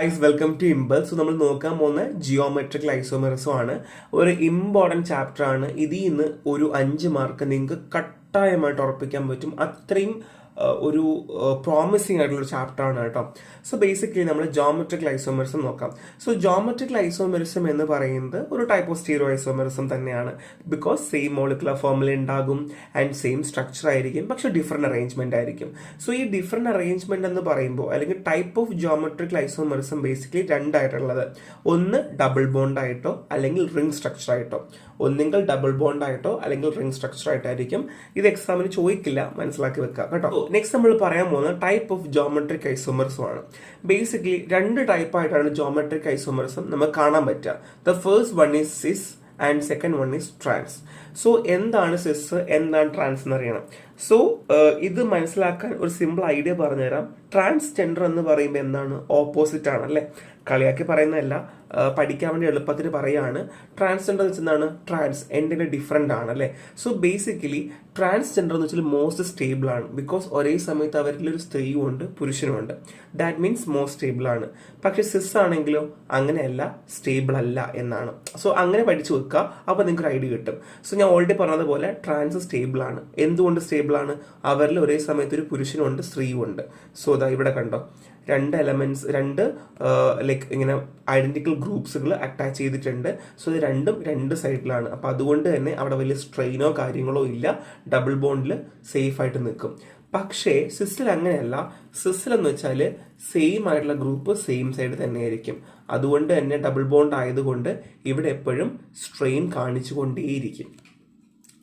Guys welcome to Imphal. So നമ്മൾ നോക്കാൻ പോകുന്ന ജിയോമെട്രിക്കൽ ഐസോമെറിസം ആണ്. ഒരു ഇമ്പോർട്ടൻറ്റ് ചാപ്റ്റർ ആണ്. ഇതിൽ നിന്ന് ഒരു 5 മാർക്ക് നിങ്ങൾക്ക് കട്ടായമായിട്ട് ഉറപ്പിക്കാൻ പറ്റും. അത്രയും ഒരു പ്രോമിസിങ് ആയിട്ടുള്ള ചാപ്റ്റർ ആണ് കേട്ടോ. സോ ബേസിക്കലി നമ്മൾ ജോമെട്രിക്കൽ ഐസോമെറിസം നോക്കാം. സോ ജോമെട്രിക്കൽ ഐസോമെറിസം എന്ന് പറയുന്നത് ഒരു ടൈപ്പ് ഓഫ് സ്റ്റീരിയോ ഐസോമെറിസം തന്നെയാണ്. ബിക്കോസ് സെയിം മോളിക്കുലർ ഫോർമുല ഉണ്ടാകും ആൻഡ് സെയിം സ്ട്രക്ചർ ആയിരിക്കും, പക്ഷെ ഡിഫറെന്റ് അറേഞ്ച്മെന്റ് ആയിരിക്കും. സോ ഈ ഡിഫറെന്റ് അറേഞ്ച്മെന്റ് എന്ന് പറയുമ്പോൾ അല്ലെങ്കിൽ type of geometrical isomerism basically രണ്ടായിട്ടുള്ളത്. ഒന്ന് ഡബിൾ ബോണ്ട് ആയിട്ടോ അല്ലെങ്കിൽ റിംഗ് സ്ട്രക്ചർ ആയിട്ടോ. ഒന്നെങ്കിൽ ഡബിൾ ബോണ്ട് ആയിട്ടോ അല്ലെങ്കിൽ റിംഗ് സ്ട്രക്ചർ ആയിട്ടായിരിക്കും. ഇത് എക്സാമിന് ചോദിക്കില്ല, മനസ്സിലാക്കി വെക്കുക കേട്ടോ. നെക്സ്റ്റ് നമ്മൾ പറയാൻ പോകുന്ന ടൈപ്പ് ഓഫ് ജോമെട്രിക് ഐസോമെറിസം ആണ്. ബേസിക്കലി 2 ടൈപ്പായിട്ടാണ് ജോമെട്രിക് ഐസോമെറിസം നമുക്ക് കാണാൻ പറ്റുക. The first one is cis and second one is trans. So എന്താണ് സിസ്, എന്താണ് ട്രാൻസ് എന്ന് അറിയണം. സോ ഇത് മനസ്സിലാക്കാൻ ഒരു സിമ്പിൾ ഐഡിയ പറഞ്ഞുതരാം. ട്രാൻസ്ജെൻഡർ എന്ന് പറയുമ്പോൾ എന്താണ്? ഓപ്പോസിറ്റ് ആണ് അല്ലേ? കളിയാക്കി പറയുന്നതല്ല, പഠിക്കാൻ വേണ്ടി എളുപ്പത്തിന് പറയാണ്. ട്രാൻസ്ജെൻഡർ എന്ന് വെച്ചാൽ എന്താണ്? ട്രാൻസ് എൻ്റെ ഡിഫറെൻ്റ് ആണ് അല്ലേ? സോ ബേസിക്കലി ട്രാൻസ്ജെൻഡർ എന്ന് വെച്ചാൽ മോസ്റ്റ് സ്റ്റേബിൾ ആണ്. ബിക്കോസ് ഒരേ സമയത്ത് അവരിൽ ഒരു സ്ത്രീയും ഉണ്ട് പുരുഷനും ഉണ്ട്. ദാറ്റ് മീൻസ് മോസ്റ്റ് സ്റ്റേബിൾ ആണ്. പക്ഷെ സിസ് ആണെങ്കിലോ അങ്ങനെയല്ല, സ്റ്റേബിൾ അല്ല എന്നാണ്. സോ അങ്ങനെ പഠിച്ചു വെക്കുക, അപ്പോൾ നിങ്ങൾക്ക് ഒരു ഐഡിയ കിട്ടും. സോ ഞാൻ ഓൾറെഡി പറഞ്ഞതുപോലെ ട്രാൻസ് സ്റ്റേബിൾ ആണ്. എന്തുകൊണ്ട് സ്റ്റേബിൾ ആണ്? അവരിൽ ഒരേ സമയത്ത് ഒരു പുരുഷനുണ്ട് സ്ത്രീയും ഉണ്ട്. സോ ഇതാ ഇവിടെ കണ്ടോ, 2 എലമെന്റ്സ്, 2 ലൈക്ക് ഇങ്ങനെ ഐഡന്റിക്കൽ ഗ്രൂപ്പ്സുകൾ അറ്റാച്ച് ചെയ്തിട്ടുണ്ട്. സോ ഇത് രണ്ടും 2 സൈഡിലാണ്. അപ്പൊ അതുകൊണ്ട് തന്നെ അവിടെ വലിയ സ്ട്രെയിനോ കാര്യങ്ങളോ ഇല്ല. ഡബിൾ ബോണ്ടിൽ സേഫ് ആയിട്ട് നിൽക്കും. പക്ഷേ സിസിൽ അങ്ങനെയല്ല. സിസിൽ എന്ന് വെച്ചാൽ സെയിം ആയിട്ടുള്ള ഗ്രൂപ്പ് സെയിം സൈഡ് തന്നെയായിരിക്കും. അതുകൊണ്ട് തന്നെ ഡബിൾ ബോണ്ട് ആയതുകൊണ്ട് ഇവിടെ എപ്പോഴും സ്ട്രെയിൻ കാണിച്ചു കൊണ്ടേയിരിക്കും.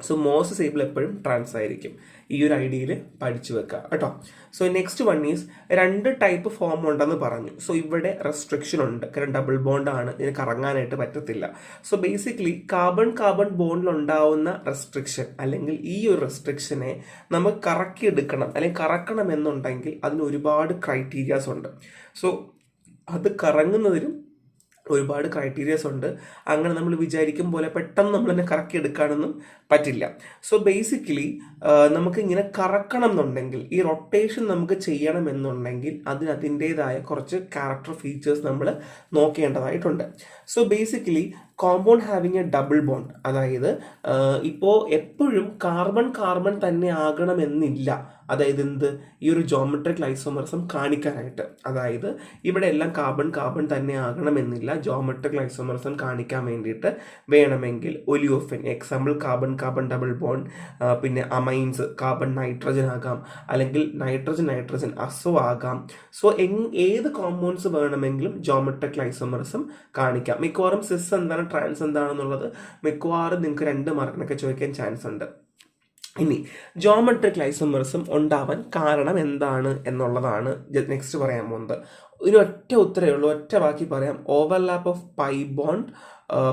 സോ മോസ്റ്റ് സ്റ്റേബിൾ എപ്പോഴും ട്രാൻസ് ആയിരിക്കും. ഈ ഒരു ഐഡിയയിൽ പഠിച്ചു വെക്കുക കേട്ടോ. So next one is 2 type form ഉണ്ടെന്ന് പറഞ്ഞു. സോ ഇവിടെ റെസ്ട്രിക്ഷൻ ഉണ്ട്, കാരണം ഡബിൾ ബോണ്ട് ആണ്, ഇതിന് കറങ്ങാനായിട്ട് പറ്റത്തില്ല. സോ ബേസിക്കലി കാർബൺ ബോണ്ടിൽ ഉണ്ടാവുന്ന റെസ്ട്രിക്ഷൻ അല്ലെങ്കിൽ ഈ ഒരു റെസ്ട്രിക്ഷനെ നമുക്ക് കറക്കിയെടുക്കണം അല്ലെങ്കിൽ കറക്കണം എന്നുണ്ടെങ്കിൽ അതിന് ഒരുപാട് ക്രൈറ്റീരിയാസ് ഉണ്ട്. സോ അത് കറങ്ങുന്നതിനും ഒരുപാട് ക്രൈറ്റീരിയാസ് ഉണ്ട്. അങ്ങനെ നമ്മൾ വിചാരിക്കും പോലെ പെട്ടെന്ന് നമ്മൾ തന്നെ കറക്കി എടുക്കാനൊന്നും പറ്റില്ല. സോ ബേസിക്കലി നമുക്ക് ഇങ്ങനെ കറക്കണം എന്നുണ്ടെങ്കിൽ, ഈ റൊട്ടേഷൻ നമുക്ക് ചെയ്യണം എന്നുണ്ടെങ്കിൽ അതിൻ്റെതായ കുറച്ച് ക്യാരക്ടർ ഫീച്ചേഴ്സ് നമ്മൾ നോക്കേണ്ടതായിട്ടുണ്ട്. So basically compound having a double bond, അതായത് ഇപ്പോൾ എപ്പോഴും കാർബൺ തന്നെ ആകണമെന്നില്ല. അതായത് എന്ത്, ഈ ഒരു ജോമെട്രിക്കൽ ഐസോമെറിസം കാണിക്കാനായിട്ട്, അതായത് ഇവിടെ എല്ലാം കാർബൺ തന്നെ ആകണമെന്നില്ല. ജോമെട്രിക്കൽ ഐസോമെറിസം കാണിക്കാൻ വേണ്ടിയിട്ട് വേണമെങ്കിൽ ഒലിയോഫിൻ, എക്സാമ്പിൾ കാർബൺ ഡബിൾ ബോണ്ട്, പിന്നെ അമൈൻസ് കാർബൺ നൈട്രജൻ ആകാം, അല്ലെങ്കിൽ നൈട്രജൻ അസോ ആകാം. സോ ഏത് കോമ്പൗണ്ട്സ് വേണമെങ്കിലും ജോമെട്രിക്കൽ ഐസോമെറിസം കാണിക്കാം. മിക്കവാറും സിസ് എന്താണ് ട്രാൻസ് എന്താണെന്നുള്ളത് മിക്കവാറും നിങ്ങൾക്ക് 2 മാർക്കിനൊക്കെ ചോദിക്കാൻ ചാൻസ് ഉണ്ട്. ഇനി ജോമെട്രിക്കൽ ഐസോമെറിസം ഉണ്ടാവാൻ കാരണം എന്താണ് എന്നുള്ളതാണ് നെക്സ്റ്റ് പറയാൻ പോകുന്നത്. ഇതിന് ഒറ്റ ഉത്തരവേ ഉള്ളൂ, ഒറ്റ വാക്കി പറയാം. Overlap of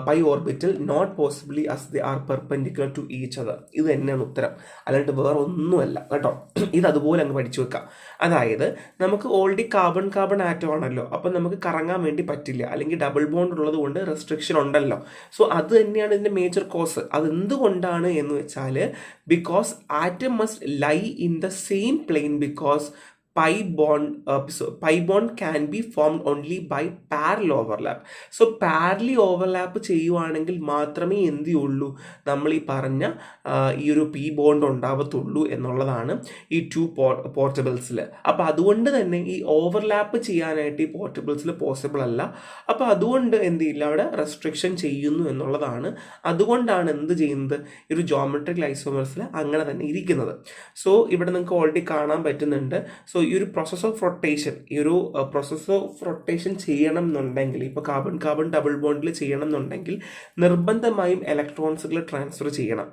pi orbital not possibly as they are perpendicular to each other. ഇത് തന്നെയാണ് ഉത്തരം, അല്ലാണ്ട് വേറെ ഒന്നുമല്ല കേട്ടോ. ഇത് അതുപോലെ അങ്ങ് പഠിച്ചു വെക്കാം. അതായത് നമുക്ക് ഓൾറെഡി കാർബൺ ആറ്റം ആണല്ലോ, അപ്പം നമുക്ക് കറങ്ങാൻ വേണ്ടി പറ്റില്ല, അല്ലെങ്കിൽ ഡബിൾ ബോണ്ട് ഉള്ളത് കൊണ്ട് റെസ്ട്രിക്ഷൻ ഉണ്ടല്ലോ. സോ അത് തന്നെയാണ് ഇതിന്റെ മേജർ കോസ്. അത് എന്തുകൊണ്ടാണ് എന്ന് വെച്ചാൽ because atom must lie in the same plane, because pi bond can be formed only by parallel overlap. So parallel overlap ചെയ്യുവാണെങ്കിൽ മാത്രമേ എന്ത് ചെയ്യുള്ളൂ, നമ്മൾ ഈ പറഞ്ഞ ഈ ഒരു പി ബോണ്ട് ഉണ്ടാവത്തുള്ളൂ എന്നുള്ളതാണ് ഈ 2 പോർട്ടബിൾസിൽ. അപ്പോൾ അതുകൊണ്ട് തന്നെ ഈ ഓവർലാപ്പ് ചെയ്യാനായിട്ട് ഈ പോർട്ടബിൾസിൽ പോസിബിൾ അല്ല. അപ്പോൾ അതുകൊണ്ട് എന്ത് ചെയ്യില്ല, അവിടെ റെസ്ട്രിക്ഷൻ ചെയ്യുന്നു എന്നുള്ളതാണ്. അതുകൊണ്ടാണ് എന്ത് ചെയ്യുന്നത്, ഈ ഒരു ജോമെട്രിക്കൽ ഐസോമെറിസിൽ അങ്ങനെ തന്നെ ഇരിക്കുന്നത്. സോ ഇവിടെ നിങ്ങൾക്ക് ഓൾറെഡി കാണാൻ പറ്റുന്നുണ്ട്. സോ ഈ ഒരു പ്രോസസ് ഓഫ് റൊട്ടേഷൻ ചെയ്യണം എന്നുണ്ടെങ്കിൽ, ഇപ്പോൾ കാർബൺ ഡബിൾ ബോണ്ടിൽ ചെയ്യണം എന്നുണ്ടെങ്കിൽ നിർബന്ധമായും ഇലക്ട്രോൺസുകൾ ട്രാൻസ്ഫർ ചെയ്യണം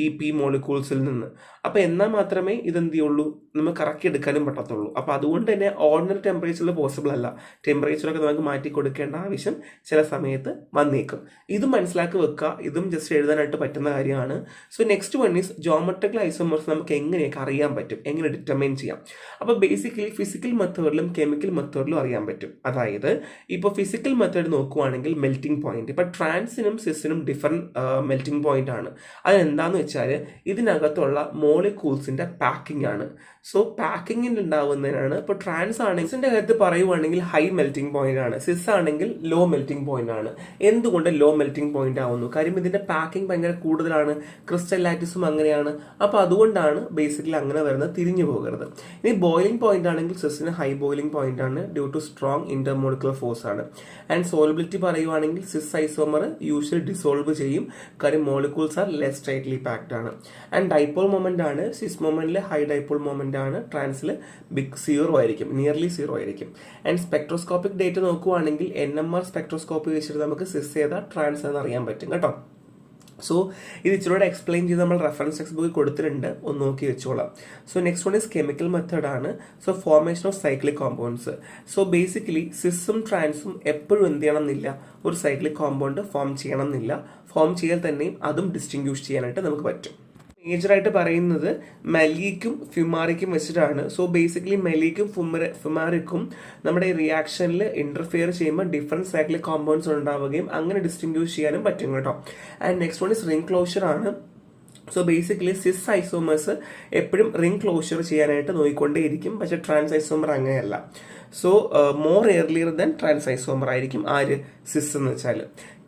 ഈ പി മോളിക്യൂൾസിൽ നിന്ന്. അപ്പോൾ എന്നാൽ മാത്രമേ ഇതെന്ത് ചെയ്യുള്ളൂ, നമുക്ക് കറക്കി എടുക്കാനും പറ്റത്തുള്ളൂ. അപ്പോൾ അതുകൊണ്ട് തന്നെ ഓർഡിനറി ടെമ്പറേച്ചറിൽ പോസിബിൾ അല്ല. ടെമ്പറേച്ചറൊക്കെ നമുക്ക് മാറ്റി കൊടുക്കേണ്ട ആവശ്യം ചില സമയത്ത് വന്നേക്കും. ഇത് മനസ്സിലാക്കി വെക്കുക. ഇതും ജസ്റ്റ് എഴുതാനായിട്ട് പറ്റുന്ന കാര്യമാണ്. So next one is geometrical isomerism നമുക്ക് എങ്ങനെയൊക്കെ അറിയാൻ പറ്റും, എങ്ങനെ ഡിറ്റർമൈൻ ചെയ്യാം. അപ്പോൾ ബേസിക്കലി ഫിസിക്കൽ മെത്തേഡിലും കെമിക്കൽ മെത്തേഡിലും അറിയാൻ പറ്റും. അതായത് ഇപ്പോൾ ഫിസിക്കൽ മെത്തേഡ് നോക്കുവാണെങ്കിൽ മെൽറ്റിംഗ് പോയിന്റ്, ഇപ്പോൾ ട്രാൻസിനും സിസിനും ഡിഫറെൻറ്റ് മെൽറ്റിംഗ് പോയിന്റ് ആണ്. അതെന്താണെന്ന് വെച്ചാൽ ഇതിനകത്തുള്ള മോളിക്യൂൾസിന്റെ പാക്കിംഗ് ആണ്. സോ പാക്കിങ്ങിൽ ഉണ്ടാവുന്നതിനാണ്. ഇപ്പോൾ ട്രാൻസ് ആണെങ്കിൽ സിന്റെ അകത്ത് പറയുവാണെങ്കിൽ ഹൈ മെൽറ്റിംഗ് പോയിന്റ് ആണ്, സിസ് ആണെങ്കിൽ ലോ മെൽറ്റിംഗ് പോയിന്റ് ആണ്. എന്തുകൊണ്ട് ലോ മെൽറ്റിംഗ് പോയിന്റ് ആവുന്നു? കാര്യം ഇതിന്റെ പാക്കിംഗ് ഭയങ്കര കൂടുതലാണ്, ക്രിസ്റ്റൽ അങ്ങനെയാണ്. അപ്പൊ അതുകൊണ്ടാണ് ബേസിക്കലി അങ്ങനെ വരുന്നത്. തിരിഞ്ഞു പോകരുത്. ഇനി ബോയിലിംഗ് പോയിന്റ് ആണെങ്കിൽ സിസിന് ഹൈ ബോയിലിംഗ് പോയിന്റ് ആണ്, due to strong intermolecular force ആണ്. ആൻഡ് സോളബിലിറ്റി പറയുവാണെങ്കിൽ സിസ് ഐസോമർ യൂഷ്വലി ഡിസോൾവ് ചെയ്യും, കാര്യം molecules are less tightly packed ആണ്. ആൻഡ് ഡൈപോൾ മൊമെന്റ് ആണ്, സിസ് മൊമെന്റിൽ ഹൈ ഡൈപോൾ മൊമെന്റ് ആണ്, ട്രാൻസിൽ ബിഗ് സീറോ ആയിരിക്കും, നിയർലി സീറോ ആയിരിക്കും. ആൻഡ് സ്പെക്ട്രോസ്കോപ്പിക് ഡേറ്റ് നോക്കുവാണെങ്കിൽ NMR സ്പെക്ട്രോസ്കോപ്പി വെച്ചിട്ട് നമുക്ക് സിസ് ഏതാ ട്രാൻസ് എന്ന് അറിയാൻ പറ്റും കേട്ടോ. സോ ഇത് ഇച്ചിരൂടെ എക്സ്പ്ലെയിൻ ചെയ്ത് നമ്മൾ റെഫറൻസ് ടെക്സ്റ്റ് ബുക്കിൽ കൊടുത്തിട്ടുണ്ട്, ഒന്ന് നോക്കി വെച്ചോളാം. So next one is chemical method ആണ്. So formation of cyclic compounds. So basically സിസും ട്രാൻസും എപ്പോഴും എന്ത് ചെയ്യണം എന്നില്ല, ഒരു സൈക്ലിക് കോമ്പൗണ്ട് ഫോം ചെയ്യണം എന്നില്ല. ഫോം ചെയ്താൽ തന്നെയും അതും ഡിസ്റ്റിങ്ക്യൂഷ് ചെയ്യാനായിട്ട് നമുക്ക് പറ്റും. മേജറായിട്ട് പറയുന്നത് മെലിക്കും ഫ്യുമാറിക്കും വെച്ചിട്ടാണ്. സോ ബേസിക്കലി മെലിക്കും ഫ്യുമാറിക്കും നമ്മുടെ ഈ റിയാക്ഷനിൽ ഇന്റർഫിയർ ചെയ്യുമ്പോൾ ഡിഫറെന്റ് സൈക്ലിക് കോമ്പൗണ്ട്സ് ഉണ്ടാവുകയും അങ്ങനെ ഡിസ്റ്റിങ്ക്യൂഷ് ചെയ്യാനും പറ്റും കേട്ടോ. And next one is ring closure ആണ്. സോ ബേസിക്കലി സിസ് ഐസോമേഴ്സ് എപ്പോഴും റിംഗ് ക്ലോഷർ ചെയ്യാനായിട്ട് നോക്കിക്കൊണ്ടേയിരിക്കും, പക്ഷെ ട്രാൻസ് ഐസോമർ അങ്ങനെയല്ല. So more earlier than trans isomer ആയിരിക്കും ആര്, സിസ് എന്ന് വെച്ചാൽ.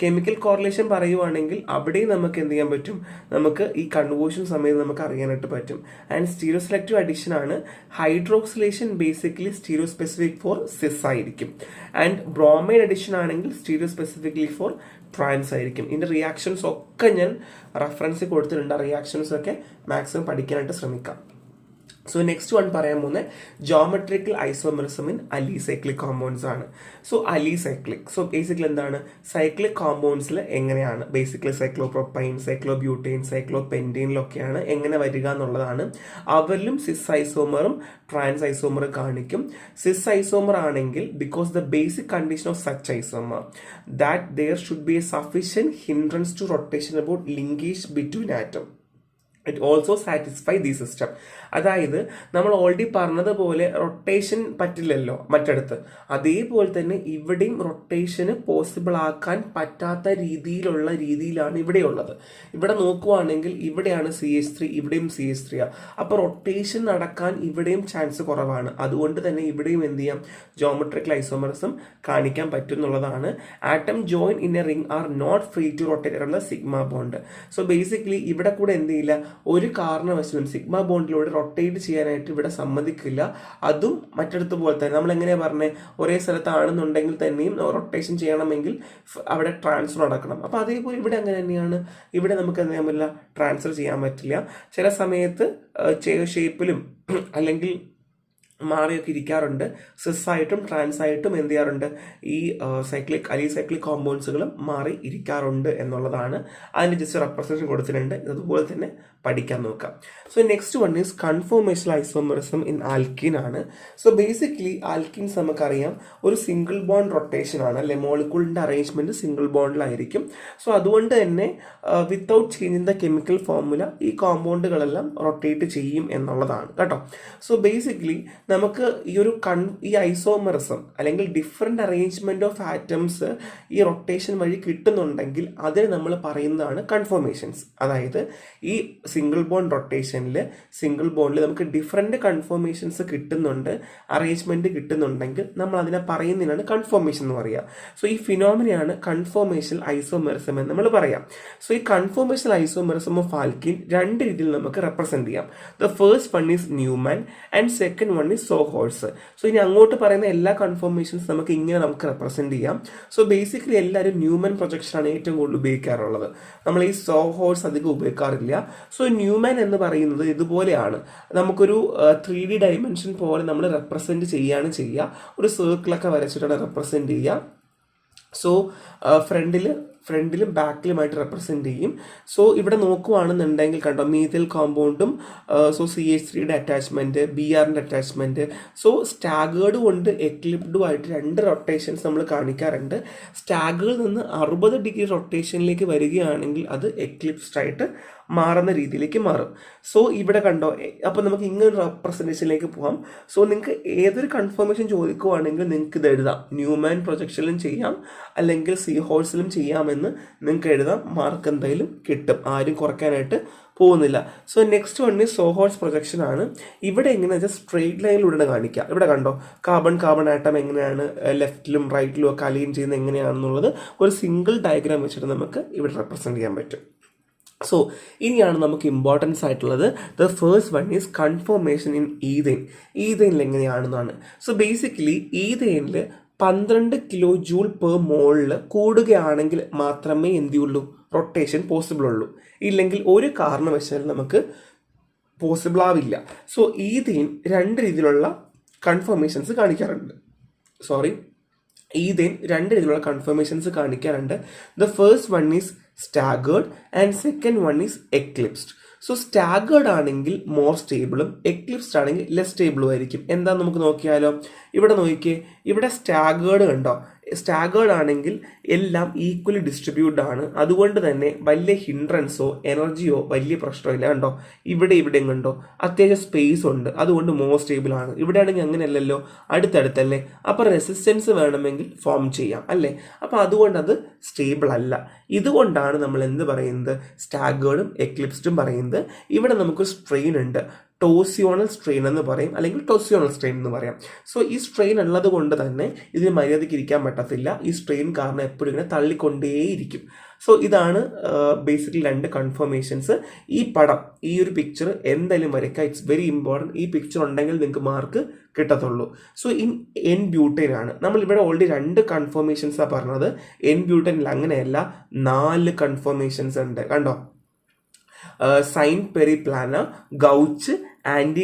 കെമിക്കൽ കോറിലേഷൻ പറയുവാണെങ്കിൽ അവിടെയും നമുക്ക് എന്ത് ചെയ്യാൻ പറ്റും, നമുക്ക് ഈ കൺവേർഷൻ സമയത്ത് നമുക്ക് അറിയാനായിട്ട് പറ്റും. ആൻഡ് സ്റ്റീരിയോ സെലക്റ്റീവ് അഡിഷൻ ആണ്. Hydroxylation basically stereo specific for cis ആയിരിക്കും. ആൻഡ് ബ്രോമൈഡ് അഡിഷൻ ആണെങ്കിൽ സ്റ്റീരിയോ സ്പെസിഫിക്കലി ഫോർ ട്രാൻസ് ആയിരിക്കും. ഇതിന്റെ റിയാക്ഷൻസ് ഒക്കെ ഞാൻ റെഫറൻസ് കൊടുത്തിട്ടുണ്ട്, റിയാക്ഷൻസ് ഒക്കെ മാക്സിമം പഠിക്കാനായിട്ട് ശ്രമിക്കാം. സോ നെക്സ്റ്റ് വൺ പറയാൻ പോകുന്നത് ജോമെട്രിക്കൽ ഐസോമെറിസം ഇൻ അലിസൈക്ലിക് കോമ്പൗണ്ട്സ് ആണ്. സോ അലിസൈക്ലിക്, സോ ബേസിക്കലി എന്താണ്, സൈക്ലിക് കോമ്പൗണ്ട്സിൽ എങ്ങനെയാണ് ബേസിക്കലി സൈക്ലോപ്രോപ്പൈൻ, സൈക്ലോബ്യൂട്ടൈൻ, സൈക്ലോപെന്റൈനിലൊക്കെയാണ് എങ്ങനെ വരിക എന്നുള്ളതാണ്. അവരിലും സിസ് ഐസോമറും ട്രാൻസ് ഐസോമർ കാണിക്കും. സിസ് ഐസോമർ ആണെങ്കിൽ because the basic condition of such isomer that there should be a sufficient hindrance to rotation about linkage between atom. It also satisfy the system. അതായത് നമ്മൾ already പറഞ്ഞതുപോലെ rotation പറ്റില്ലല്ലോ മറ്റടുത്ത്, അതേപോലെ തന്നെ ഇവിടെയും റൊട്ടേഷന് possible ആക്കാൻ പറ്റാത്ത രീതിയിലാണ് ഇവിടെയുള്ളത്. ഇവിടെ നോക്കുവാണെങ്കിൽ ഇവിടെയാണ് CH3, ഇവിടെയും CH3 ആ. അപ്പോൾ റൊട്ടേഷൻ നടക്കാൻ ഇവിടെയും ചാൻസ് കുറവാണ്. അതുകൊണ്ട് തന്നെ ഇവിടെയും എന്ത് ചെയ്യാം, ജോമെട്രിക്കൽ ഐസോമറിസം കാണിക്കാൻ പറ്റും എന്നുള്ളതാണ്. Atom join in a ring are not free to rotate around the sigma bond. So basically ഇവിടെ കൂടെ എന്ത് ചെയ്യില്ല, ഒരു കാരണവശാലും സിഗ്മ ബോണ്ടിലൂടെ റൊട്ടേറ്റ് ചെയ്യാനായിട്ട് ഇവിടെ സമ്മതിക്കില്ല. അതും മറ്റടുത്ത് പോലെ തന്നെ നമ്മൾ എങ്ങനെയാ പറഞ്ഞത്, ഒരേ സ്ഥലത്താണെന്നുണ്ടെങ്കിൽ തന്നെയും റൊട്ടേഷൻ ചെയ്യണമെങ്കിൽ അവിടെ ട്രാൻസ്ഫർ നടക്കണം. അപ്പൊ അതേപോലെ ഇവിടെ അങ്ങനെ തന്നെയാണ്. ഇവിടെ നമുക്ക് എന്ത് ചെയ്യാൻ പറ്റില്ല, ട്രാൻസ്ഫർ ചെയ്യാൻ പറ്റില്ല. ചില സമയത്ത് ഷേപ്പിലും അല്ലെങ്കിൽ മാറിയൊക്കെ ഇരിക്കാറുണ്ട്. സിസ് ആയിട്ടും ട്രാൻസ് ആയിട്ടും എന്ത് ചെയ്യാറുണ്ട്, ഈ അലിസൈക്ലിക് കോമ്പൗണ്ട്സുകളും മാറി ഇരിക്കാറുണ്ട് എന്നുള്ളതാണ്. അതിന് ജസ്റ്റ് റെപ്രസെന്റേഷൻ കൊടുത്തിട്ടുണ്ട്. അതുപോലെ തന്നെ പഠിക്കാൻ നോക്കാം. So next one is conformational isomerism in alkene ആണ്. സോ ബേസിക്കലി ആൽക്കീൻസ് നമുക്കറിയാം ഒരു സിംഗിൾ ബോണ്ട് റൊട്ടേഷൻ ആണ്, അല്ലെ, മോളിക്യൂളിന്റെ അറേഞ്ച്മെന്റ് സിംഗിൾ ബോണ്ടിലായിരിക്കും. സോ അതുകൊണ്ട് തന്നെ without changing the chemical formula ഈ കോമ്പൗണ്ടുകളെല്ലാം റൊട്ടേറ്റ് ചെയ്യും എന്നുള്ളതാണ് കേട്ടോ. സോ ബേസിക്കലി നമുക്ക് ഈ ഐസോമറിസം അല്ലെങ്കിൽ ഡിഫറെന്റ് അറേഞ്ച്മെന്റ് ഓഫ് ആറ്റംസ് ഈ റൊട്ടേഷൻ വഴി കിട്ടുന്നുണ്ടെങ്കിൽ അതിന് നമ്മൾ പറയുന്നതാണ് കൺഫോർമേഷൻസ്. അതായത് ഈ സിംഗിൾ ബോണ്ട് റൊട്ടേഷനിൽ നമുക്ക് ഡിഫറെന്റ് കൺഫോർമേഷൻസ് കിട്ടുന്നുണ്ട്, അറേഞ്ച്മെന്റ് കിട്ടുന്നുണ്ടെങ്കിൽ നമ്മൾ അതിനെ പറയുന്നതിനാണ് കൺഫോർമേഷൻ എന്ന് പറയുക. സോ ഈ ഫിനോമിനയാണ് കൺഫോർമേഷണൽ ഐസോമറിസം എന്ന് നമ്മൾ പറയാം. സോ ഈ കൺഫോർമേഷണൽ ഐസോമറിസം ഓഫ് ആൽക്കീൻ രണ്ട് രീതിയിൽ നമുക്ക് റെപ്രസെന്റ് ചെയ്യാം. The first one is Newman and second one is sawhorse. So ഇനി അങ്ങോട്ട് പറയുന്ന എല്ലാ കൺഫോർമേഷൻസ് നമുക്ക് ഇങ്ങനെ നമുക്ക് റെപ്രസെന്റ് ചെയ്യാം. സോ ബേസിക്കലി എല്ലാവരും ന്യൂമാൻ പ്രൊജക്ഷൻ ആണ് ഏറ്റവും കൂടുതൽ ഉപയോഗിക്കാറുള്ളത്. നമ്മൾ ഈ സോഹോഴ്സ് അധികം ഉപയോഗിക്കാറില്ല. സോ ന്യൂമാൻ എന്ന് പറയുന്നത് ഇതുപോലെയാണ്, നമുക്കൊരു 3D ഡയമെൻഷൻ പോലെ നമ്മൾ റെപ്രസെന്റ് ചെയ്യുക. ഒരു സർക്കിളൊക്കെ വരച്ചിട്ടാണ് റെപ്രസെന്റ് ചെയ്യുക. സോ ഫ്രണ്ടിലും ബാക്കിലുമായിട്ട് റെപ്രസെന്റ് ചെയ്യും. സോ ഇവിടെ നോക്കുവാണെന്നുണ്ടെങ്കിൽ കണ്ടോ, മീഥൈൽ കോമ്പൗണ്ടും CH3യുടെ അറ്റാച്ച്മെന്റ്, Br-ന്റെ അറ്റാച്ച്മെന്റ്. സോ സ്റ്റാഗേർഡ് കൊണ്ട് എക്ലിപ്ഡും ആയിട്ട് രണ്ട് റൊട്ടേഷൻസ് നമ്മൾ കാണിക്കാറുണ്ട്. സ്റ്റാഗേർഡിൽ നിന്ന് 60 ഡിഗ്രി റൊട്ടേഷനിലേക്ക് വരികയാണെങ്കിൽ അത് എക്ലിപ്സ്ഡ് ആയിട്ട് മാറുന്ന രീതിയിലേക്ക് മാറും. സോ ഇവിടെ കണ്ടോ, അപ്പോൾ നമുക്ക് ഇങ്ങനൊരു റെപ്രസെൻറ്റേഷനിലേക്ക് പോകാം. സോ നിങ്ങൾക്ക് ഏതൊരു കൺഫർമേഷൻ ചോദിക്കുവാണെങ്കിൽ നിങ്ങൾക്ക് ഇത് എഴുതാം. ന്യൂമാൻ പ്രൊജക്ഷനിലും ചെയ്യാം, അല്ലെങ്കിൽ സീ ഹോഴ്സിലും ചെയ്യാമെന്ന് നിങ്ങൾക്ക് എഴുതാം. മാർക്ക് എന്തായാലും കിട്ടും, ആരും കുറയ്ക്കാനായിട്ട് പോകുന്നില്ല. സോ നെക്സ്റ്റ് വൺ ഈ സോഹോഴ്സ് പ്രൊജക്ഷൻ ആണ്. ഇവിടെ എങ്ങനെയാണെന്ന് വെച്ചാൽ സ്ട്രെയിറ്റ് ലൈനിലൂടെ കാണിക്കാം. ഇവിടെ കണ്ടോ, കാർബൺ ആറ്റം എങ്ങനെയാണ് ലെഫ്റ്റിലും റൈറ്റിലും ഒക്കെ അലൈൻ ചെയ്യുന്നത് എങ്ങനെയാണെന്നുള്ളത് ഒരു സിംഗിൾ ഡയഗ്രാം വെച്ചിട്ട് നമുക്ക് ഇവിടെ റെപ്രസെൻറ്റ് ചെയ്യാൻ പറ്റും. സോ ഇനിയാണ് നമുക്ക് ഇമ്പോർട്ടൻസ് ആയിട്ടുള്ളത്. The first one is conformation in ethane. ഈഥെയ്നിൽ എങ്ങനെയാണെന്നാണ്. സോ ബേസിക്കലി ഈഥെയ്നിൽ 12 കിലോ ജൂൾ പെർ മോളിൽ കൂടുകയാണെങ്കിൽ മാത്രമേ എന്തുള്ളൂ, റൊട്ടേഷൻ പോസിബിൾ ഉള്ളൂ. ഇല്ലെങ്കിൽ ഒരു കാരണവശാലും നമുക്ക് പോസിബിൾ ആവില്ല. സോ ഈഥെയ്ൻ രണ്ട് രീതിയിലുള്ള കൺഫർമേഷൻസ് കാണിക്കാറുണ്ട്. The first one is staggered and second one is eclipsed. So staggered ആണെങ്കിൽ മോർ സ്റ്റേബിളും എക്ലിപ്സ്ഡ് ആണെങ്കിൽ ലെസ് സ്റ്റേബിളും ആയിരിക്കും. എന്താന്ന് നമുക്ക് നോക്കിയാലോ. ഇവിടെ നോക്കിയേ, ഇവിടെ സ്റ്റാഗേർഡ് കണ്ടോ, സ്റ്റാഗേർഡ് ആണെങ്കിൽ എല്ലാം ഈക്വലി ഡിസ്ട്രിബ്യൂട്ടഡ് ആണ്. അതുകൊണ്ട് തന്നെ വലിയ ഹിൻഡ്രൻസോ എനർജിയോ വലിയ പ്രശ്നമില്ല. കണ്ടോ, ഇവിടെയും കണ്ടോ അത്യാവശ്യം സ്പേസ് ഉണ്ട്, അതുകൊണ്ട് മോർ സ്റ്റേബിൾ ആണ്. ഇവിടെ ആണെങ്കിൽ അങ്ങനെയല്ലല്ലോ, അടുത്തടുത്തല്ലേ. അപ്പോൾ റെസിസ്റ്റൻസ് വേണമെങ്കിൽ ഫോം ചെയ്യാം അല്ലേ. അപ്പോൾ അതുകൊണ്ട് അത് സ്റ്റേബിൾ അല്ല. ഇതുകൊണ്ടാണ് നമ്മൾ എന്ത് പറയുന്നത്, സ്റ്റാഗേർഡും എക്ലിപ്സ്ഡും പറയുന്നത്. ഇവിടെ നമുക്ക് സ്ട്രെയിൻ ഉണ്ട്, ടോസിയോണൽ സ്ട്രെയിൻ എന്ന് പറയും, അല്ലെങ്കിൽ ടോസിയോണൽ സ്ട്രെയിൻ എന്ന് പറയാം. സോ ഈ സ്ട്രെയിൻ ഉള്ളത് കൊണ്ട് തന്നെ ഇതിന് മര്യാദയ്ക്ക് ഇരിക്കാൻ പറ്റത്തില്ല. ഈ സ്ട്രെയിൻ കാരണം എപ്പോഴും ഇങ്ങനെ തള്ളിക്കൊണ്ടേയിരിക്കും. സോ ഇതാണ് ബേസിക്കലി രണ്ട് കൺഫർമേഷൻസ്. ഈ പടം, ഈ ഒരു പിക്ചർ എന്തായാലും വരയ്ക്കുക, ഇറ്റ്സ് വെരി ഇമ്പോർട്ടൻറ്റ്. ഈ പിക്ചർ ഉണ്ടെങ്കിൽ നിങ്ങൾക്ക് മാർക്ക് കിട്ടത്തുള്ളൂ. സോ ഇൻ എൻ ബ്യൂട്ടൈൻ ആണ്. നമ്മൾ ഇവിടെ ഓൾറെഡി രണ്ട് കൺഫർമേഷൻസാണ് പറഞ്ഞത്. എൻ ബ്യൂട്ടൈനിൽ അങ്ങനെയല്ല, 4 കൺഫർമേഷൻസ് ഉണ്ട്. കണ്ടോ, സൈൻ പെരിപ്ലാനർ, ഗൗച്ച്, ആൻറ്റി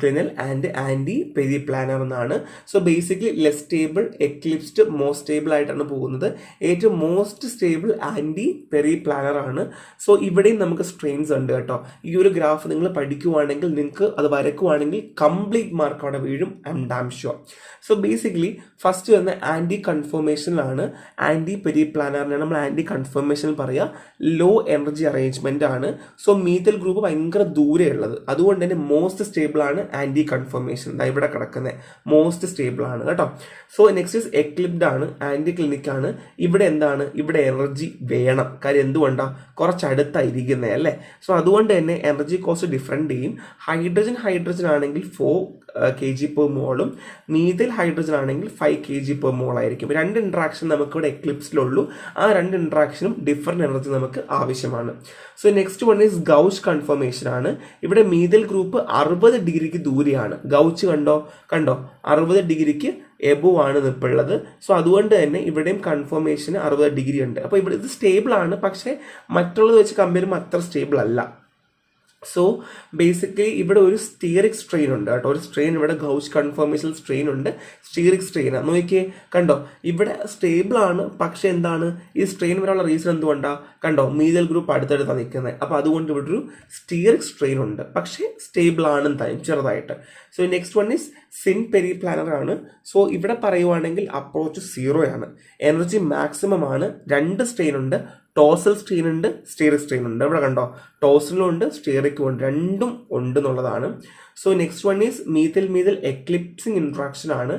ക്ലിനൽ ആൻഡ് ആൻറ്റി പെരിപ്ലാനർ എന്നാണ്. So basically less stable, eclipsed, most stable ആയിട്ടാണ് പോകുന്നത്. ഏറ്റവും മോസ്റ്റ് സ്റ്റേബിൾ ആൻറ്റി പെരിപ്ലാനർ ആണ്. സോ ഇവിടെയും നമുക്ക് സ്ട്രെയിൻസ് ഉണ്ട് കേട്ടോ. ഈ ഒരു ഗ്രാഫ് നിങ്ങൾ പഠിക്കുവാണെങ്കിൽ, നിങ്ങൾക്ക് അത് വരയ്ക്കുവാണെങ്കിൽ കംപ്ലീറ്റ് മാർക്ക് അവിടെ വീഴും, I M dam sure. So basically first വന്ന ആൻറ്റി കൺഫർമേഷനിലാണ്. ആൻറ്റി പെരിപ്ലാനറിനാണ് നമ്മൾ ആൻറ്റി കൺഫർമേഷനിൽ പറയുക. ലോ എനർജി അറേഞ്ച്മെന്റ് ആണ്. സോ മീഥൽ ഗ്രൂപ്പ് ഭയങ്കര ദൂരെ ഉള്ളത്, അതുകൊണ്ട് തന്നെ മോസ്റ്റ് സ്റ്റേബിൾ ആണ് ആൻറ്റി കൺഫർമേഷൻ. ഇവിടെ കിടക്കുന്നത് മോസ്റ്റ് സ്റ്റേബിൾ ആണ് കേട്ടോ. സോ നെക്സ്റ്റ് ഇസ് എക്ലിപ്ഡ് ആണ്, ആൻറ്റി ക്ലിനിക് ആണ്. ഇവിടെ എന്താണ്, ഇവിടെ എനർജി വേണം. കാര്യം എന്തുകൊണ്ടാണ്, കുറച്ചടുത്തായിരിക്കുന്നത് അല്ലേ. സോ അതുകൊണ്ട് തന്നെ എനർജി കോസ്റ്റ് ഡിഫറെൻ്റ് ചെയ്യും. ഹൈഡ്രജൻ ആണെങ്കിൽ 4 kg per മോളും മീഥൈൽ ഹൈഡ്രജൻ ആണെങ്കിൽ 5 kg per മോൾ ആയിരിക്കും. രണ്ട് ഇൻട്രാക്ഷൻ നമുക്കിവിടെ എക്ലിപ്സിലുള്ളൂ. ആ രണ്ട് ഇൻട്രാക്ഷനും ഡിഫറെൻറ്റ് എനർജി നമുക്ക് ആവശ്യമാണ്. So next one is gauche conformation ആണ്. ഇവിടെ മീഥൈൽ ഗ്രൂപ്പ് 60 ഡിഗ്രിക്ക് ദൂരെയാണ്. ഗൗച്ച് കണ്ടോ 60 ഡിഗ്രിക്ക് എബോവ് ആണ് നിൽപ്പുള്ളത്. സോ അതുകൊണ്ട് തന്നെ ഇവിടെയും കൺഫർമേഷന് 60 ഡിഗ്രി ഉണ്ട്. അപ്പോൾ ഇവിടെ ഇത് സ്റ്റേബിൾ ആണ്, പക്ഷേ മറ്റുള്ളത് വെച്ച് കമ്പയർ ചെയ്യുമ്പോൾ അത്ര സ്റ്റേബിൾ അല്ല. സോ ബേസിക്കലി ഇവിടെ ഒരു സ്റ്റീറിക് സ്ട്രെയിൻ ഉണ്ട് കേട്ടോ. ഒരു സ്ട്രെയിൻ ഇവിടെ ഗൗച്ച് കൺഫർമേഷൻ സ്ട്രെയിൻ ഉണ്ട്, സ്റ്റീറിക് സ്ട്രെയിൻ ആണ്. നോക്കിയേ, കണ്ടോ ഇവിടെ സ്റ്റേബിൾ ആണ്, പക്ഷെ എന്താണ് ഈ സ്ട്രെയിൻ വരാനുള്ള റീസൺ എന്തുകൊണ്ടാണ്, കണ്ടോ മീഥൈൽ ഗ്രൂപ്പ് അടുത്തടുത്താണ് നിൽക്കുന്നത്. അപ്പോൾ അതുകൊണ്ട് ഇവിടെ ഒരു സ്റ്റീറിക് സ്ട്രെയിൻ ഉണ്ട്, പക്ഷേ സ്റ്റേബിൾ ആണ് താനും ചെറുതായിട്ട്. So next one is syn periplanar ആണ്. സോ ഇവിടെ പറയുവാണെങ്കിൽ അപ്രോച്ച് 0 ആണ്, എനർജി മാക്സിമം ആണ്. രണ്ട് സ്ട്രെയിൻ ഉണ്ട്, ടോസൽ സ്ട്രെയിൻ ഉണ്ട്, സ്റ്റീറിക് സ്ട്രെയിൻ ഉണ്ട്. ഇവിടെ കണ്ടോ ടോസലും ഉണ്ട്, സ്റ്റീറിക്കും ഉണ്ട്, രണ്ടും ഉണ്ട് എന്നുള്ളതാണ്. So next one is methyl eclipsing interaction ആണ്.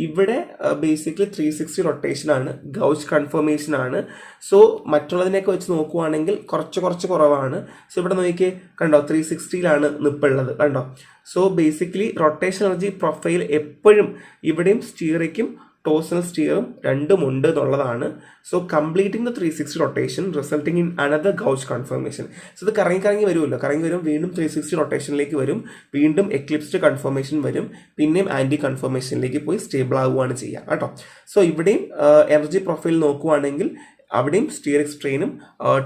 ഇവിടെ ബേസിക്കലി 360 റൊട്ടേഷൻ ആണ്, ഗൗച്ച് കൺഫർമേഷൻ ആണ്. സോ മറ്റുള്ളതിനെയൊക്കെ വെച്ച് നോക്കുവാണെങ്കിൽ കുറച്ച് കുറവാണ്. സോ ഇവിടെ നോക്കിയേ, കണ്ടോ 360യിലാണ് നിൽപ്പുള്ളത്, കണ്ടോ. So basically rotation energy profile എപ്പോഴും ഇവിടെയും സ്റ്റീറിക്കും ടോസൽ സ്റ്റീറും രണ്ടും ഉണ്ട് എന്നുള്ളതാണ്. So completing the 360 rotation resulting in another gauche conformation. So ഇത് കറങ്ങി വരുമല്ലോ, വീണ്ടും 360 റൊട്ടേഷനിലേക്ക് വരും, വീണ്ടും എക്ലിപ്സ്ഡ് കൺഫർമേഷൻ വരും, പിന്നെയും ആൻറ്റി കൺഫർമേഷനിലേക്ക് പോയി സ്റ്റേബിൾ ആവുകയാണ് ചെയ്യുക കേട്ടോ. സോ ഇവിടെയും എനർജി പ്രൊഫൈൽ നോക്കുവാണെങ്കിൽ അവിടെയും സ്റ്റീറിക് സ്ട്രെയിനും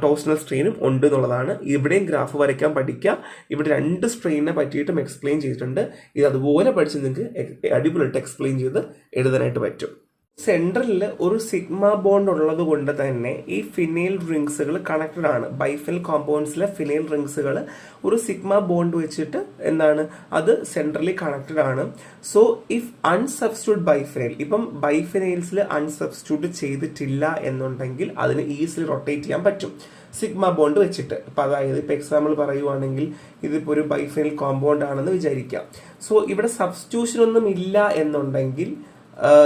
ടോർഷണൽ സ്ട്രെയിനും ഉണ്ട് എന്നുള്ളതാണ്. ഇവിടെയും ഗ്രാഫ് വരയ്ക്കാൻ പഠിക്കുക. ഇവിടെ രണ്ട് സ്ട്രെയിനിനെ പറ്റിയിട്ടും എക്സ്പ്ലെയിൻ ചെയ്തിട്ടുണ്ട്. ഇത് അതുപോലെ പഠിച്ച് നിങ്ങൾക്ക് അടിപൊളിയായിട്ട് എക്സ്പ്ലെയിൻ ചെയ്ത് എഴുതാനായിട്ട് പറ്റും. സെൻട്രലിൽ ഒരു സിഗ്മ ബോണ്ട് ഉള്ളത് കൊണ്ട് തന്നെ ഈ ഫിനൈൽ റിങ്സുകൾ കണക്റ്റഡ് ആണ്. ബൈഫിനൽ കോമ്പൗണ്ട്സിലെ ഫിനൈൽ റിങ്സുകൾ ഒരു സിഗ്മ ബോണ്ട് വെച്ചിട്ട് എന്താണ് അത് സെൻട്രലി കണക്റ്റഡ് ആണ്. സോ ഇഫ് അൺസബ്സ്റ്റിറ്റ്യൂട്ട് ബൈഫിനൈൽ, ഇപ്പം ബൈഫിനൈൽസിൽ അൺസബ്സ്റ്റിറ്റ്യൂട്ട് ചെയ്തിട്ടില്ല എന്നുണ്ടെങ്കിൽ അതിന് ഈസിലി റൊട്ടേറ്റ് ചെയ്യാൻ പറ്റും. സിഗ്മ ബോണ്ട് വെച്ചിട്ട്. ഇപ്പം അതായത് ഇപ്പം എക്സാമ്പിൾ പറയുവാണെങ്കിൽ ഇതിപ്പോൾ ഒരു ബൈഫൈനൽ കോമ്പൗണ്ട് ആണെന്ന് വിചാരിക്കാം. സോ ഇവിടെ സബ്സ്റ്റിറ്റ്യൂഷൻ ഒന്നും ഇല്ല എന്നുണ്ടെങ്കിൽ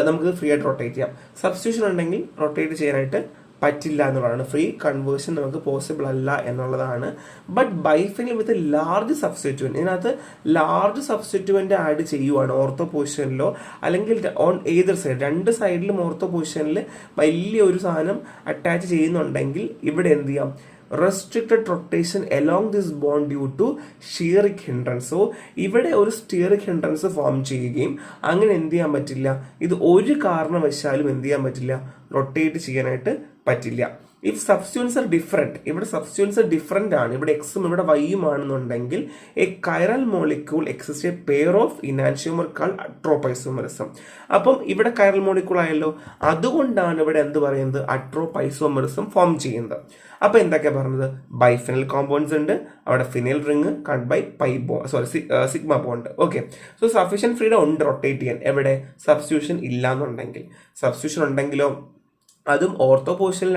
നമുക്ക് ഫ്രീ ആയിട്ട് റൊട്ടേറ്റ് ചെയ്യാം. സബ്സ്റ്റിറ്റ്യൂഷൻ ഉണ്ടെങ്കിൽ റൊട്ടേറ്റ് ചെയ്യാനായിട്ട് പറ്റില്ല എന്നുള്ളതാണ്. ഫ്രീ കൺവേർഷൻ നമുക്ക് പോസിബിൾ അല്ല എന്നുള്ളതാണ്. ബട്ട് ബൈഫൈനൽ വിത്ത് ലാർജ് സബ്സ്റ്റിറ്റ്യൂവൻറ്റ്, ഇതിനകത്ത് ലാർജ് സബ്സ്റ്റിറ്റ്യൂവൻറ്റ് ആഡ് ചെയ്യുവാണ് ഓർത്തോ പൊസിഷനിലോ അല്ലെങ്കിൽ ഓൺ ഏതർ സൈഡ്, രണ്ട് സൈഡിലും ഓർത്തോ പൊസിഷനിൽ വലിയൊരു സാധനം അറ്റാച്ച് ചെയ്യുന്നുണ്ടെങ്കിൽ ഇവിടെ എന്ത് ചെയ്യാം, restricted rotation along this bond due to steric hindrance. So ഇവിടെ ഒരു സ്റ്റിയറിക് ഹിൻഡ്രൻസ് ഫോം ചെയ്യുകയും അങ്ങനെ എന്ത് ചെയ്യാൻ പറ്റില്ല, ഇത് ഒരു കാരണവശാലും എന്ത് ചെയ്യാൻ പറ്റില്ല, റൊട്ടേറ്റ് ചെയ്യാനായിട്ട് പറ്റില്ല. ഇഫ് സബ്സ്റ്റിറ്റ്യൂൻസ് ആർ ഡിഫറെന്റ്, ഇവിടെ സബ്സ്റ്റിറ്റ്യൂൻസ് ഡിഫറെന്റ് ആണ്, ഇവിടെ എക്സും ഇവിടെ വൈയും ആണെന്നുണ്ടെങ്കിൽ a chiral molecule exist a pair of enantiomer call atropisomerism. അപ്പം ഇവിടെ കൈറൽ മോളിക്യൂൾ ആയല്ലോ, അതുകൊണ്ടാണ് ഇവിടെ എന്ത് പറയുന്നത്, അട്രോപൈസോമറിസം ഫോം ചെയ്യുന്നത്. അപ്പൊ എന്തൊക്കെയാ പറഞ്ഞത്, ബൈഫിനൽ കോമ്പൗണ്ട്സ് ഉണ്ട്, അവിടെ phenyl ring cut by sigma bond. Okay, so sufficient freedom ഉണ്ട് റൊട്ടേറ്റ് ചെയ്യാൻ. എവിടെ സബ്സ്റ്റിറ്റ്യൂഷൻ ഇല്ല എന്നുണ്ടെങ്കിൽ. സബ്സ്റ്റിറ്റ്യൂഷൻ ഉണ്ടെങ്കിലോ അതും ഓർത്തോ പൊസിഷൻ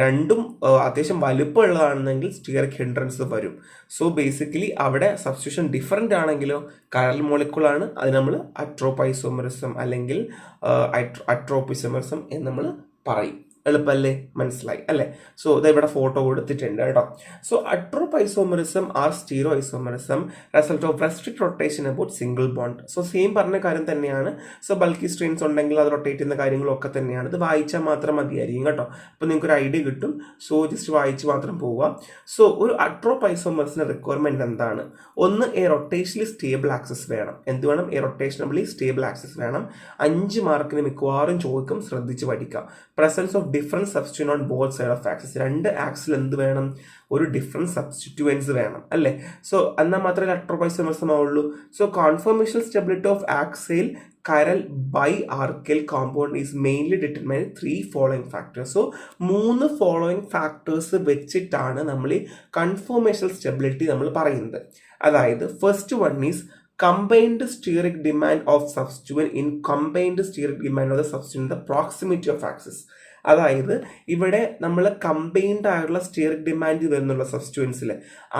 രണ്ടും അത്യാവശ്യം വലുപ്പമുള്ളതാണെന്നെങ്കിൽ സ്റ്റിയറിക് ഹിൻഡ്രൻസ് വരും. സോ ബേസിക്കലി അവിടെ സബ്സ്റ്റിറ്റ്യൂഷൻ ഡിഫറെൻ്റ് ആണെങ്കിലോ കൈറൽ മോളിക്യൂൾ ആണ്, അത് നമ്മൾ അട്രോപൈസോമറിസം അല്ലെങ്കിൽ അട്രോപിസോമറിസം എന്ന് നമ്മൾ പറയും. എളുപ്പമല്ലേ, മനസ്സിലായി അല്ലേ? സോ ഇത് ഇവിടെ ഫോട്ടോ കൊടുത്തിട്ടുണ്ട് കേട്ടോ. So atropisomerism are stereo isomerism result of restrict rotation about single bond. So same പറഞ്ഞ കാര്യം തന്നെയാണ്. സോ ബൾക്കി സ്ട്രെയിൻസ് ഉണ്ടെങ്കിൽ അത് റൊട്ടേറ്റ് ചെയ്യുന്ന കാര്യങ്ങളൊക്കെ തന്നെയാണ്. ഇത് വായിച്ചാൽ മാത്രം മതിയായിരിക്കും കേട്ടോ. അപ്പോൾ നിങ്ങൾക്ക് ഒരു ഐഡിയ കിട്ടും. സോ ജസ്റ്റ് വായിച്ച് മാത്രം പോവുക. സോ ഒരു അട്രോപൈസോമറിസിന്റെ റിക്വയർമെന്റ് എന്താണ്? ഒന്ന്, എ റൊട്ടേഷനലി സ്റ്റേബിൾ ആക്സിസ് വേണം. എന്ത് വേണം? എ റൊട്ടേഷനബിളി സ്റ്റേബിൾ ആക്സിസ് വേണം. 5 മാർക്കിന് മിക്കവാറും ചോദിക്കും, ശ്രദ്ധിച്ച് പഠിക്കാം. Presence of different substituent on both side of axis. രണ്ട് ആക്സിൽ എന്ത് വേണം? ഒരു ഡിഫറെന്റ് സബ്സ്റ്റിറ്റ്യൂവൻസ് വേണം അല്ലേ? സോ എന്നാൽ മാത്രമേ അട്രോപൈസോമറിസം ആവുള്ളൂ. So confirmation stability of axial chiral biarchal compound is mainly determined by 3 following factors. So 3 following factors വെച്ചിട്ടാണ് നമ്മൾ ഈ കൺഫോർമേഷണൽ സ്റ്റെബിലിറ്റി നമ്മൾ പറയുന്നത്. അതായത് first one is combined steric demand of substituent in combined steric demand of the substituent in the proximity of axis. അതായത് ഇവിടെ നമ്മൾ combined ആയിട്ടുള്ള സ്റ്റിയറിക് ഡിമാൻഡ് വരുന്നുള്ള സബ്സ്റ്റിറ്റ്യൂൻസിൽ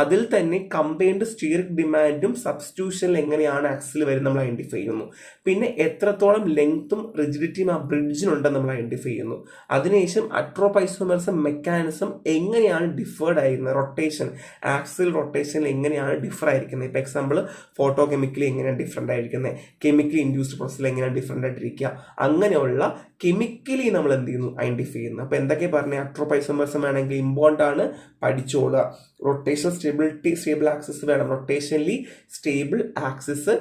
അതിൽ തന്നെ കമ്പൈൻഡ് സ്റ്റിയറിക് ഡിമാൻഡും സബ്സ്റ്റിറ്റ്യൂഷനിൽ എങ്ങനെയാണ് ആക്സിൽ വരുന്നത് നമ്മൾ ഐഡന്റിഫൈ ചെയ്യുന്നു. പിന്നെ എത്രത്തോളം ലെങ്ത്തും റിജിഡിറ്റിയും ആ ബ്രിഡ്ജിനുണ്ടെന്ന് നമ്മൾ ഐഡന്റിഫൈ ചെയ്യുന്നു. അതിനുശേഷം അട്രോപൈസോമറിസം മെക്കാനിസം എങ്ങനെയാണ് ഡിഫേർഡ് ആയിരുന്നത്, റൊട്ടേഷൻ ആക്സിൽ റൊട്ടേഷനിൽ എങ്ങനെയാണ് ഡിഫർ ആയിരിക്കുന്നത്. ഇപ്പോൾ എക്സാമ്പിൾ ഫോട്ടോ കെമിക്കലി എങ്ങനെയാണ് ഡിഫറെൻ്റ് ആയിരിക്കുന്നത്, കെമിക്കലി ഇൻഡ്യൂസ്ഡ് പ്രോസസ്സിൽ എങ്ങനെയാണ് ഡിഫറെൻ്റ് ആയിട്ടിരിക്കുക, അങ്ങനെയുള്ള കെമിക്കലി നമ്മൾ എന്ത് ചെയ്യുന്നു, ഐഡന്റിഫൈ ചെയ്യുന്നു. അപ്പൊ എന്തൊക്കെ പറഞ്ഞ അട്രോപൈസോമറിസം ആണെങ്കിൽ ഇമ്പോർട്ടൻ്റ് ആണ്, പഠിച്ചോളുക. റൊട്ടേഷണൽ സ്റ്റേബിൾ ആക്സിസ് വേണം, റൊട്ടേഷനലി സ്റ്റേബിൾ ആക്സിസ്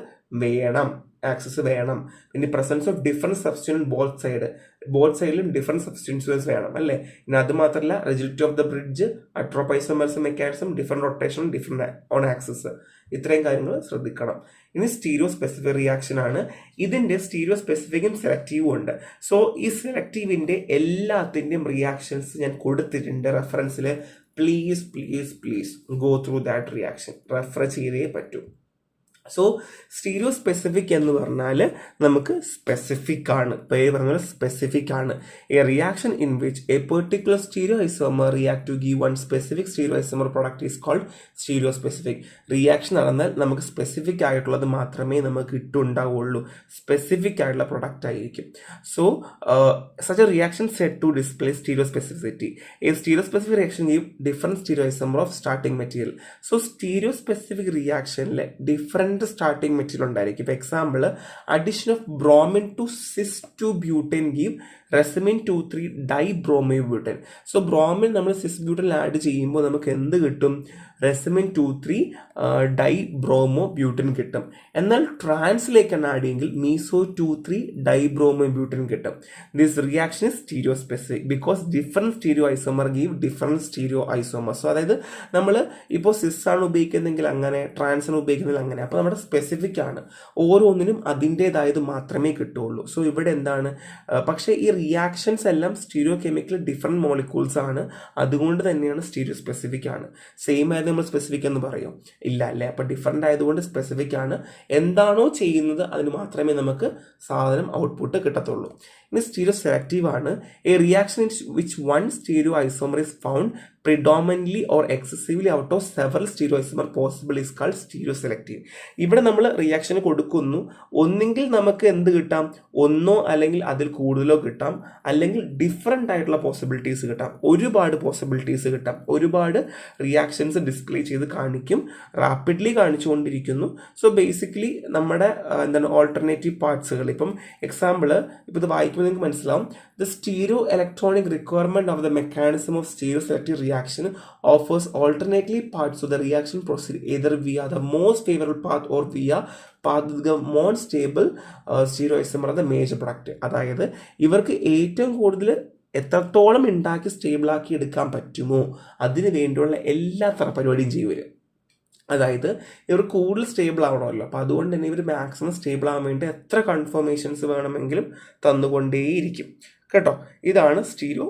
വേണം. പിന്നെ presence of different substitution both സൈഡിലും ഡിഫറെന്റ് സബ്സ്റ്റിറ്റ്യൂഷൻസ് വേണം അല്ലേ? ഇനി അത് മാത്രമല്ല rigidity of the bridge, atropisomerism mechanism, different rotation, different on axis, ഇത്രയും കാര്യങ്ങൾ ശ്രദ്ധിക്കണം. ഇനി സ്റ്റീരിയോ സ്പെസിഫിക് റിയാക്ഷൻ ആണ്. ഇതിന്റെ സ്റ്റീരിയോ സ്പെസിഫിക്കും സെലക്റ്റീവും ഉണ്ട്. സോ ഈ സെലക്റ്റീവിന്റെ എല്ലാത്തിൻ്റെയും റിയാക്ഷൻസ് ഞാൻ കൊടുത്തിട്ടുണ്ട് റെഫറൻസിൽ. Please go through that reaction, refer ചെയ്തേ പറ്റൂ. സോ സ്റ്റീരിയോ സ്പെസിഫിക് എന്ന് പറഞ്ഞാൽ നമുക്ക് സ്പെസിഫിക് ആണ്, പേര് പറഞ്ഞാൽ സ്പെസിഫിക് ആണ്. A reaction in which a particular stereo isomer react to give one specific stereo isomer product is called stereo specific. Reaction നടന്നാൽ നമുക്ക് സ്പെസിഫിക് ആയിട്ടുള്ളത് മാത്രമേ നമുക്ക് കിട്ടുണ്ടാവുള്ളൂ, സ്പെസിഫിക് ആയിട്ടുള്ള പ്രൊഡക്റ്റ് ആയിരിക്കും. So such a reaction said to display stereospecificity. A stereospecific reaction give different stereoisomer of starting material. So stereospecific reaction different starting material ഉണ്ടായിരിക്കും. ഇപ്പോൾ example addition of bromine to cis two butene give racemic 2,3 dibromo butane. So bromine നമ്മൾ cis ബ്യൂട്ടൻ add ചെയ്യുമ്പോൾ നമുക്ക് എന്ത് കിട്ടും? റെസമിൻ 2,3 dibromo ബ്യൂട്ടൻ കിട്ടും. എന്നാൽ ട്രാൻസിലേക്കാണ് add ചെയ്യുമെങ്കിൽ meso 2,3 dibromo ബ്യൂട്ടൻ കിട്ടും. This reaction is stereo specific because different stereo isomer give different stereo isomer. So അതായത് നമ്മൾ ഇപ്പോൾ സിസ് ആണ് ഉപയോഗിക്കുന്നതെങ്കിൽ അങ്ങനെ, ട്രാൻസ് ആണ് ഉപയോഗിക്കുന്നതെങ്കിൽ അങ്ങനെ. അപ്പോൾ നമ്മുടെ സ്പെസിഫിക് ആണ്, ഓരോന്നിനും അതിൻ്റെതായത് മാത്രമേ കിട്ടുള്ളൂ. സോ ഇവിടെ എന്താണ്, പക്ഷേ ഈ റിയാക്ഷൻസ് എല്ലാം സ്റ്റീരിയോ കെമിക്കൽ ഡിഫറെന്റ് മോളിക്യൂൾസ് ആണ്, അതുകൊണ്ട് തന്നെയാണ് സ്റ്റീരിയോ സ്പെസിഫിക് ആണ്. സെയിം ആയത് നമ്മൾ സ്പെസിഫിക് എന്ന് പറയും ഇല്ല അല്ലേ? അപ്പോൾ ഡിഫറെൻ്റ് ആയതുകൊണ്ട് സ്പെസിഫിക് ആണ്. എന്താണോ ചെയ്യുന്നത് അതിന് മാത്രമേ നമുക്ക് സാധനം ഔട്ട്പുട്ട് കിട്ടത്തുള്ളൂ. ഇനി സ്റ്റീരിയോ സെലക്റ്റീവ് ആണ്. A reaction in which one stereo isomer is found predominantly or excessively out of several stereoisomer possible is called stereoselective. ഇവിടെ നമ്മൾ റിയാക്ഷൻ കൊടുക്കുന്നു, ഒന്നെങ്കിൽ നമുക്ക് എന്ത് കിട്ടാം, ഒന്നോ അല്ലെങ്കിൽ അതിൽ കൂടുതലോ കിട്ടാം, അല്ലെങ്കിൽ ഡിഫറെൻ്റ് ആയിട്ടുള്ള പോസിബിലിറ്റീസ് കിട്ടാം, ഒരുപാട് പോസിബിലിറ്റീസ് കിട്ടാം, ഒരുപാട് റിയാക്ഷൻസ് ഡിസ്പ്ലേ ചെയ്ത് കാണിക്കും, റാപ്പിഡ്ലി കാണിച്ചുകൊണ്ടിരിക്കുന്നു. സോ ബേസിക്കലി നമ്മുടെ എന്താണ് ഓൾട്ടർനേറ്റീവ് പാർട്സുകൾ, ഇപ്പം എക്സാമ്പിൾ ഇപ്പോൾ ഇത് വായിക്കുമ്പോൾ നിങ്ങൾക്ക് മനസ്സിലാവും. The stereoelectronic requirement of the mechanism of stereoselective reaction offers alternately parts of the reaction proceed either via the most favorable path or via path with the more stable stereoisomer of the major product. അതായത് ഇവർക്ക് ഏറ്റവും കൂടുതൽ എത്രത്തോളം ഉണ്ടാക്കി സ്റ്റേബിളാക്കി എടുക്കാൻ പറ്റുമോ അതിന് വേണ്ടിയുള്ള എല്ലാ തര പരിപാടിയും ചെയ്യുവർ. അതായത് ഇവർ കൂടുതൽ സ്റ്റേബിൾ ആവണമല്ലോ, അപ്പോൾ അതുകൊണ്ട് തന്നെ ഇവർ മാക്സിമം സ്റ്റേബിൾ ആവാൻ വേണ്ടി എത്ര കൺഫർമേഷൻസ് വേണമെങ്കിലും തന്നുകൊണ്ടേയിരിക്കും കേട്ടോ. ഇതാണ് സ്റ്റീരിയോ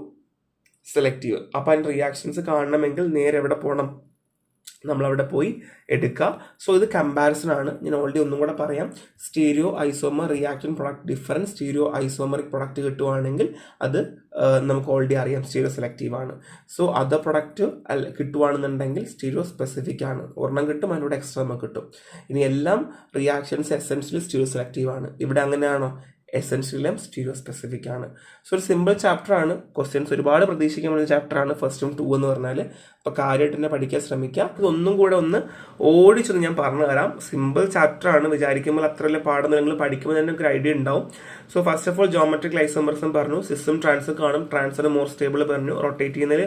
സെലക്റ്റീവ്. അപ്പോൾ അതിൻ്റെ റിയാക്ഷൻസ് കാണണമെങ്കിൽ നേരെ എവിടെ പോകണം, നമ്മളവിടെ പോയി എടുക്കുക. സോ ഇത് കമ്പാരിസൺ ആണ്. ഞാൻ ഓൾറെഡി ഒന്നും കൂടെ പറയാം. Stereo isomer reaction product difference, stereo isomeric product കിട്ടുവാണെങ്കിൽ അത് നമുക്ക് ഓൾറെഡി അറിയാം സ്റ്റീരിയോ സെലക്റ്റീവ് ആണ്. സോ അതർ പ്രൊഡക്റ്റ് കിട്ടുവാണെന്നുണ്ടെങ്കിൽ സ്റ്റീരിയോ സ്പെസിഫിക് ആണ്. ഒരെണ്ണം കിട്ടും, അതിനോട് എക്സ്ട്രാ നമുക്ക് കിട്ടും. ഇനി എല്ലാം റിയാക്ഷൻസ് എസെൻഷ്യലി സ്റ്റീരിയോ സെലക്റ്റീവ് ആണ്. ഇവിടെ അങ്ങനെയാണോ? എസെൻഷ്യലും സ്റ്റീരിയോ സ്പെസിഫിക് ആണ്. സോ ഒരു സിമ്പിൾ ചാപ്റ്റർ ആണ്. ക്വസ്റ്റ്യൻസ് ഒരുപാട് പ്രതീക്ഷിക്കാൻ പറ്റുന്ന ചാപ്റ്റർ ആണ് 1 2 എന്ന് പറഞ്ഞാൽ. അപ്പോൾ കാര്യമായിട്ട് തന്നെ പഠിക്കാൻ ശ്രമിക്കുക. ഇതൊന്നും കൂടെ ഒന്ന് ഓടിച്ചൊന്ന് ഞാൻ പറഞ്ഞു തരാം. സിമ്പിൾ ചാപ്റ്റർ ആണ്, വിചാരിക്കുമ്പോൾ അത്ര വലിയ പാടൊന്നും നിങ്ങൾ പഠിക്കുമ്പോൾ തന്നെ ഒരു ഐഡിയ ഉണ്ടാവും. So first of all geometric isomerism പറഞ്ഞു, സിസ്റ്റം ട്രാൻസ് കാണും, ട്രാൻസ്ഫർ മോർ സ്റ്റേബിൾ പറഞ്ഞു, റൊട്ടേറ്റ് ചെയ്യുന്നതിൽ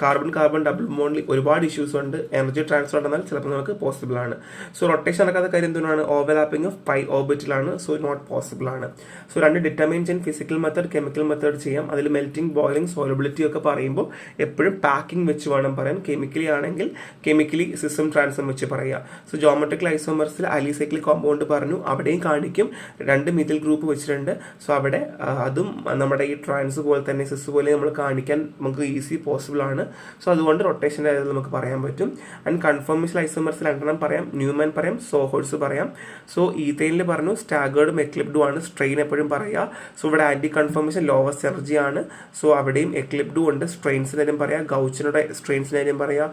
കാർബൺ ഡബിൾ ബോണ്ടിൽ ഒരുപാട് ഇഷ്യൂസ് ഉണ്ട്. എനർജി ട്രാൻസ്ഫർ ഉണ്ടെന്നാൽ ചിലപ്പോൾ നമുക്ക് പോസിബിൾ ആണ്. സോ റൊട്ടേഷൻ നടക്കാത്ത കാര്യം എന്താണ്? ഓവർലാപ്പിംഗ് ഓഫ് പൈ ഓർബിറ്റിലാണ്. സോ നോട്ട് പോസിബിൾ ആണ്. സോ രണ്ട് determines in physical method, chemical method ചെയ്യാം. അതിൽ മെൽറ്റിംഗ്, ബോയിലിംഗ്, സോലബിലിറ്റി ഒക്കെ പറയുമ്പോൾ എപ്പോഴും പാക്കിംഗ് വെച്ച് വേണം പറയാൻ. കെമിക്കലി ആണെങ്കിൽ കെമിക്കലി സിസ്റ്റം ട്രാൻസ്ഫർ വെച്ച് പറയുക. സോ ജോമെട്രിക്കൽ ഐസോമർസിൽ അലിസൈക്ലിക് കോമ്പൗണ്ട് പറഞ്ഞു, അവിടെയും കാണിക്കും. 2 മിഥിൽ ഗ്രൂപ്പ് വെച്ചിട്ടുണ്ട്. സോ അവിടെ അതും നമ്മുടെ ഈ ട്രാൻസ് പോലെ തന്നെ സിസ് പോലെ നമ്മൾ കാണിക്കാൻ നമുക്ക് ഈസി പോസിബിൾ ആണ്. സോ അതുകൊണ്ട് റൊട്ടേഷൻ്റെ കാര്യത്തിൽ നമുക്ക് പറയാൻ പറ്റും. ആൻഡ് കൺഫർമേഷൻ ഐസോമർസിൽ 2 പറയാം, ന്യൂമാൻ പറയാം, സോഹോഴ്സ് പറയാം. സോ ഈത്തൈനിൽ പറഞ്ഞു സ്റ്റാഗേർഡും എക്ലിപ്ഡും ആണ്, സ്ട്രെയിൻ എപ്പോഴും പറയുക. സോ ഇവിടെ ആന്റി കൺഫർമേഷൻ ലോവസ്റ്റ് എനർജി ആണ്. സോ അവിടെയും എക്ലിപ്ഡും ഉണ്ട്. സ്ട്രെയിൻസിൻ്റെ കാര്യം പറയാം, ഗൗച്ചിനുടെ സ്ട്രെയിൻസിൻ്റെ കാര്യം പറയുക,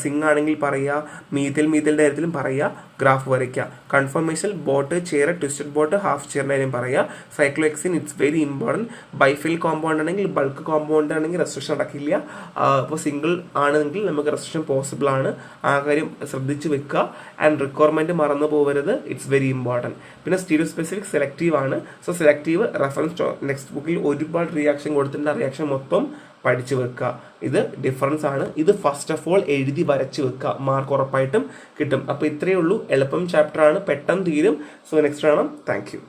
സിങ് ആണെങ്കിൽ പറയുക, മീഥിലിൻ്റെ കാര്യത്തിലും പറയുക, ഗ്രാഫ് വരയ്ക്കുക. Conformation boat, chair, twisted boat, half ചെയറിൻ്റെ കാര്യം പറയുക. Cyclohexane it's very important. ബൈഫിൽ കോമ്പൗണ്ട് ആണെങ്കിൽ, ബൾക്ക് കോമ്പൗണ്ട് ആണെങ്കിൽ റെസ്ട്രിക്ഷൻ നടക്കില്ല. അപ്പോൾ സിംഗിൾ ആണെങ്കിൽ നമുക്ക് റെസ്ട്രിക്ഷൻ പോസിബിൾ ആണ്. ആ കാര്യം ശ്രദ്ധിച്ച് വെക്കുക. ആൻഡ് റിക്വയർമെൻറ്റ് മറന്നു പോകരുത്, ഇറ്റ്സ് വെരി ഇമ്പോർട്ടൻറ്റ്. പിന്നെ സ്റ്റീരിയോ സ്പെസിഫിക് സെലക്റ്റീവ് ആണ്. സോ സെലക്റ്റീവ് റെഫറൻസ് ടെക്സ്റ്റ് ബുക്കിൽ ഒരുപാട് റിയാക്ഷൻ കൊടുത്തിട്ടുണ്ട്. ആ റിയാക്ഷൻ മൊത്തം പഠിച്ചു വെക്കുക. ഇത് ഡിഫറൻസ് ആണ്. ഇത് ഫസ്റ്റ് ഓഫ് ഓൾ എഴുതി വരച്ച് വെക്കുക, മാർക്ക് ഉറപ്പായിട്ടും കിട്ടും. അപ്പോൾ ഇത്രയേ ഉള്ളൂ. എളുപ്പം ചാപ്റ്റർ ആണ്, പെട്ടെന്ന് തീരും. സോ നെക്സ്റ്റ് കാണാം. Thank you.